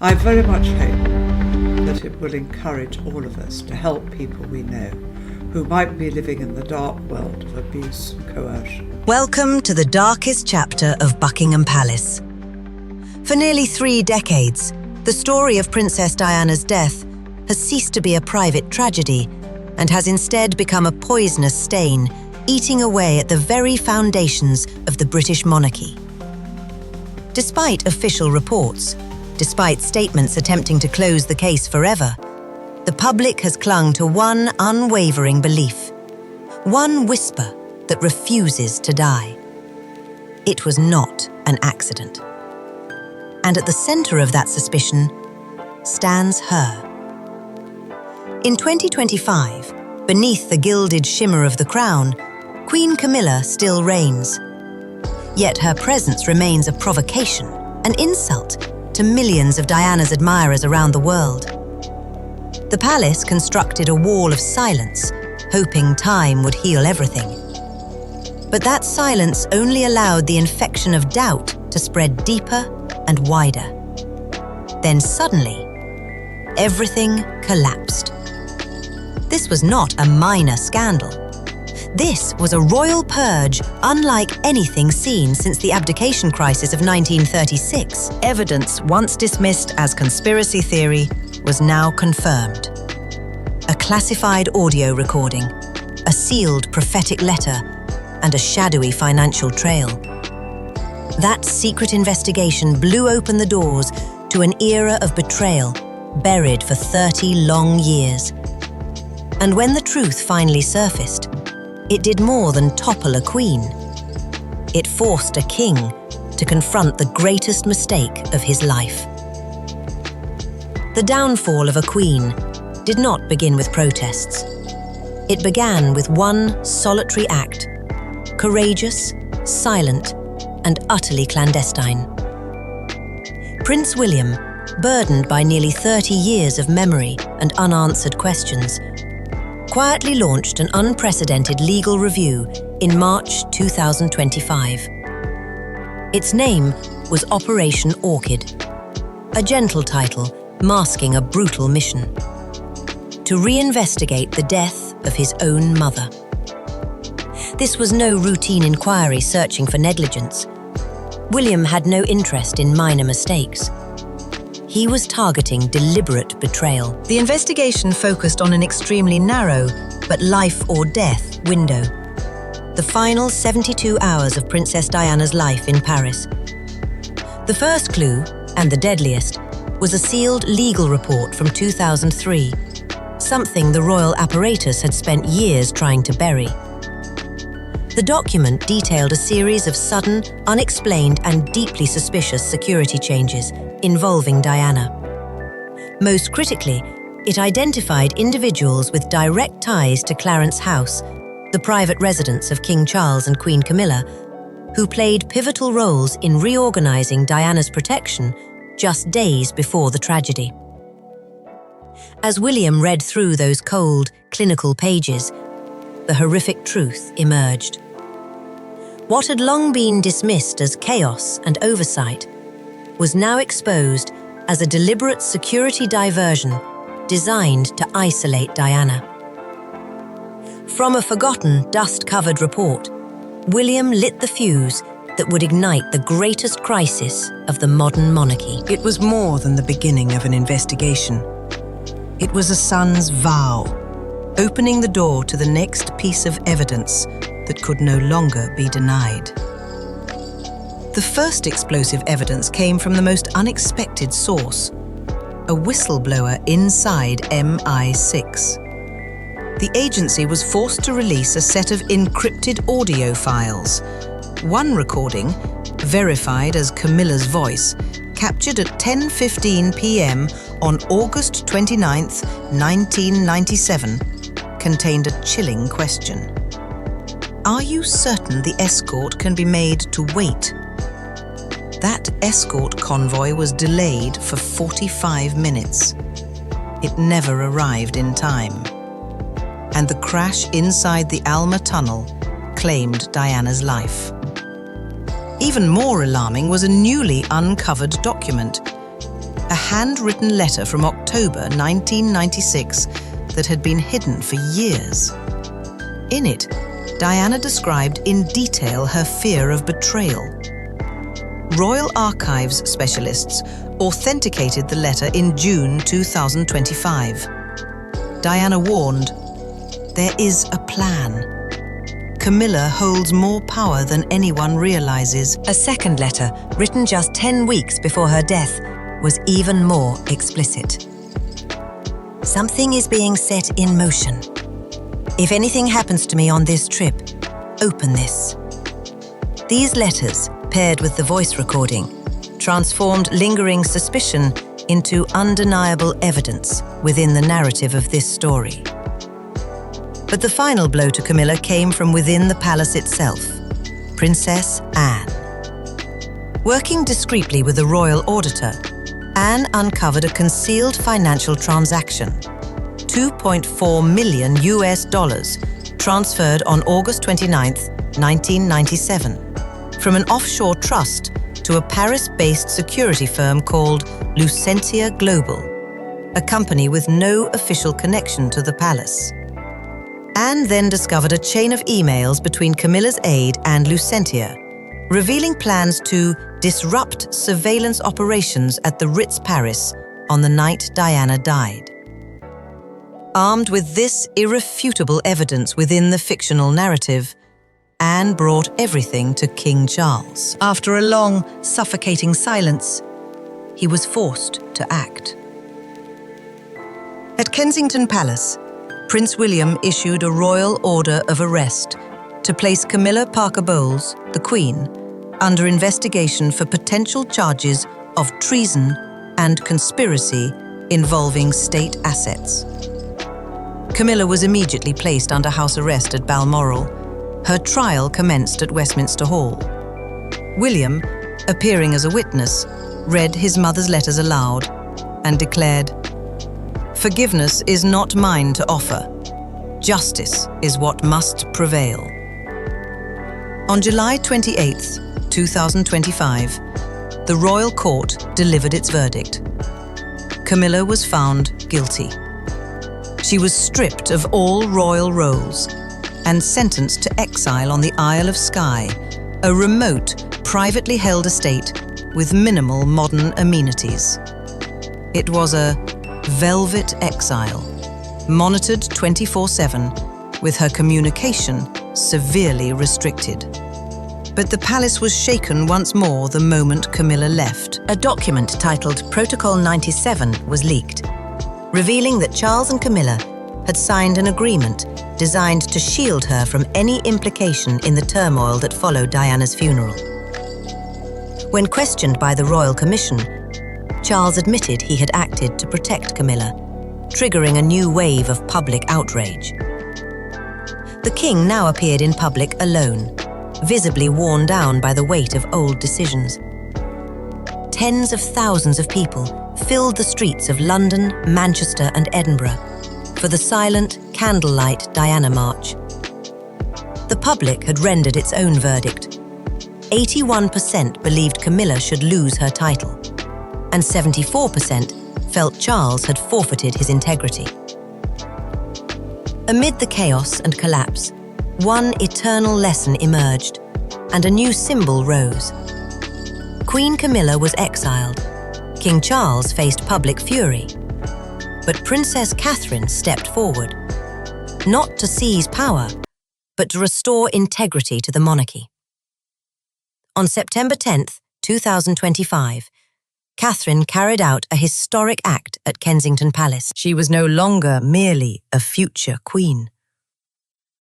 I very much hope that it will encourage all of us to help people we know who might be living in the dark world of abuse and coercion. Welcome to the darkest chapter of Buckingham Palace. For nearly 3 decades, the story of Princess Diana's death has ceased to be a private tragedy and has instead become a poisonous stain, eating away at the very foundations of the British monarchy. Despite official reports, despite statements attempting to close the case forever, the public has clung to one unwavering belief, one whisper that refuses to die. It was not an accident. And at the center of that suspicion stands her. In 2025, beneath the gilded shimmer of the crown, Queen Camilla still reigns. Yet her presence remains a provocation, an insult to millions of Diana's admirers around the world. The palace constructed a wall of silence, hoping time would heal everything. But that silence only allowed the infection of doubt to spread deeper and wider. Then suddenly, everything collapsed. This was not a minor scandal. This was a royal purge unlike anything seen since the abdication crisis of 1936. Evidence once dismissed as conspiracy theory was now confirmed. A classified audio recording, a sealed prophetic letter, and a shadowy financial trail. That secret investigation blew open the doors to an era of betrayal buried for 30 long years. And when the truth finally surfaced, it did more than topple a queen. It forced a king to confront the greatest mistake of his life. The downfall of a queen did not begin with protests. It began with one solitary act, courageous, silent, and utterly clandestine. Prince William, burdened by nearly 30 years of memory and unanswered questions, quietly launched an unprecedented legal review in March 2025. Its name was Operation Orchid, a gentle title masking a brutal mission: to reinvestigate the death of his own mother. This was no routine inquiry searching for negligence. William had no interest in minor mistakes. He was targeting deliberate betrayal. The investigation focused on an extremely narrow but life-or-death window: the final 72 hours of Princess Diana's life in Paris. The first clue, and the deadliest, was a sealed legal report from 2003, something the royal apparatus had spent years trying to bury. The document detailed a series of sudden, unexplained, and deeply suspicious security changes involving Diana. Most critically, it identified individuals with direct ties to Clarence House, the private residence of King Charles and Queen Camilla, who played pivotal roles in reorganizing Diana's protection just days before the tragedy. As William read through those cold, clinical pages, the horrific truth emerged. What had long been dismissed as chaos and oversight was now exposed as a deliberate security diversion designed to isolate Diana. From a forgotten, dust-covered report, William lit the fuse that would ignite the greatest crisis of the modern monarchy. It was more than the beginning of an investigation. It was a son's vow, opening the door to the next piece of evidence that could no longer be denied. The first explosive evidence came from the most unexpected source: a whistleblower inside MI6. The agency was forced to release a set of encrypted audio files. One recording, verified as Camilla's voice, captured at 10:15 p.m. on August 29, 1997, contained a chilling question. Are you certain the escort can be made to wait? That escort convoy was delayed for 45 minutes. It never arrived in time. And the crash inside the Alma tunnel claimed Diana's life. Even more alarming was a newly uncovered document, a handwritten letter from October 1996 that had been hidden for years. In it, Diana described in detail her fear of betrayal. Royal Archives specialists authenticated the letter in June 2025. Diana warned, "There is a plan. Camilla holds more power than anyone realizes." A second letter, written just 10 weeks before her death, was even more explicit. "Something is being set in motion. If anything happens to me on this trip, open this." These letters, paired with the voice recording, transformed lingering suspicion into undeniable evidence within the narrative of this story. But the final blow to Camilla came from within the palace itself, Princess Anne. Working discreetly with the royal auditor, Anne uncovered a concealed financial transaction, $2.4 million transferred on August 29, 1997, from an offshore trust to a Paris-based security firm called Lucentia Global, a company with no official connection to the palace. Anne then discovered a chain of emails between Camilla's aide and Lucentia, revealing plans to disrupt surveillance operations at the Ritz Paris on the night Diana died. Armed with this irrefutable evidence within the fictional narrative, Anne brought everything to King Charles. After a long, suffocating silence, he was forced to act. At Kensington Palace, Prince William issued a royal order of arrest to place Camilla Parker Bowles, the Queen, under investigation for potential charges of treason and conspiracy involving state assets. Camilla was immediately placed under house arrest at Balmoral. Her trial commenced at Westminster Hall. William, appearing as a witness, read his mother's letters aloud and declared, "Forgiveness is not mine to offer. Justice is what must prevail." On July 28, 2025, the Royal Court delivered its verdict. Camilla was found guilty. She was stripped of all royal roles and sentenced to exile on the Isle of Skye, a remote, privately held estate with minimal modern amenities. It was a velvet exile, monitored 24/7, with her communication severely restricted. But the palace was shaken once more the moment Camilla left. A document titled Protocol 97 was leaked, revealing that Charles and Camilla had signed an agreement designed to shield her from any implication in the turmoil that followed Diana's funeral. When questioned by the Royal Commission, Charles admitted he had acted to protect Camilla, triggering a new wave of public outrage. The king now appeared in public alone, visibly worn down by the weight of old decisions. Tens of thousands of people filled the streets of London, Manchester, and Edinburgh for the silent, candlelight Diana March. The public had rendered its own verdict. 81% believed Camilla should lose her title, and 74% felt Charles had forfeited his integrity. Amid the chaos and collapse, one eternal lesson emerged, and a new symbol rose. Queen Camilla was exiled. King Charles faced public fury. But Princess Catherine stepped forward, not to seize power, but to restore integrity to the monarchy. On September 10, 2025, Catherine carried out a historic act at Kensington Palace. She was no longer merely a future queen.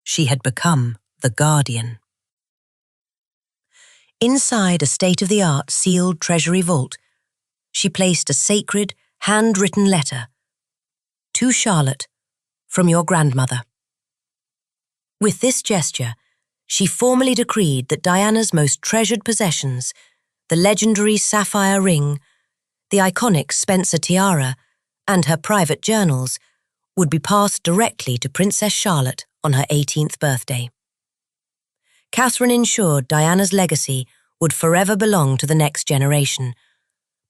She had become the guardian. Inside a state-of-the-art sealed treasury vault, she placed a sacred, handwritten letter. To Charlotte, from your grandmother. With this gesture, she formally decreed that Diana's most treasured possessions, the legendary sapphire ring, the iconic Spencer tiara, and her private journals, would be passed directly to Princess Charlotte on her 18th birthday. Catherine ensured Diana's legacy would forever belong to the next generation,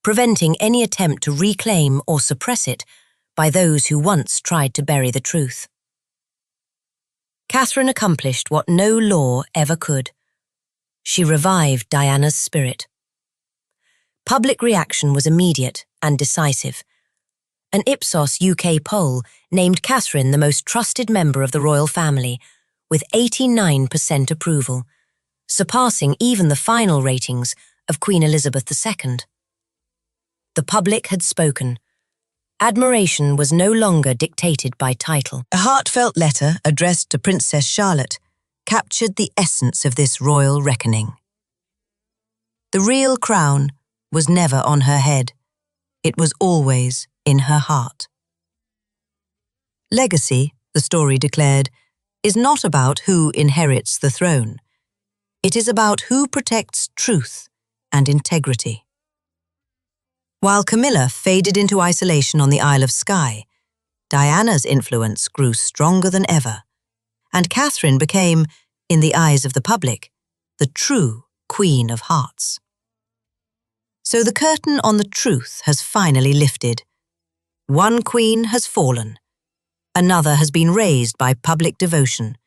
preventing any attempt to reclaim or suppress it by those who once tried to bury the truth. Catherine accomplished what no law ever could. She revived Diana's spirit. Public reaction was immediate and decisive. An Ipsos UK poll named Catherine the most trusted member of the royal family, with 89% approval, surpassing even the final ratings of Queen Elizabeth II. The public had spoken. Admiration was no longer dictated by title. A heartfelt letter addressed to Princess Charlotte captured the essence of this royal reckoning. The real crown was never on her head. It was always in her heart. Legacy, the story declared, is not about who inherits the throne. It is about who protects truth and integrity. While Camilla faded into isolation on the Isle of Skye, Diana's influence grew stronger than ever, and Catherine became, in the eyes of the public, the true Queen of Hearts. So the curtain on the truth has finally lifted. One queen has fallen. Another has been raised by public devotion.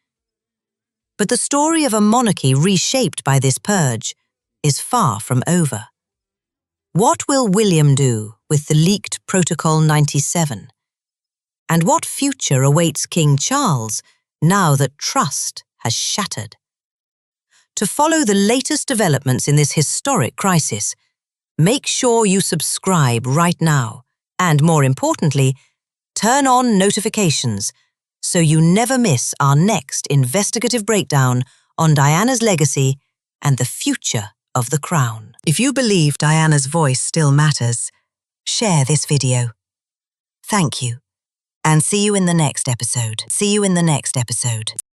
But the story of a monarchy reshaped by this purge is far from over. What will William do with the leaked Protocol 97? And what future awaits King Charles now that trust has shattered? To follow the latest developments in this historic crisis, make sure you subscribe right now, and more importantly, turn on notifications so you never miss our next investigative breakdown on Diana's legacy and the future of the crown. If you believe Diana's voice still matters, share this video. Thank you, and see you in the next episode.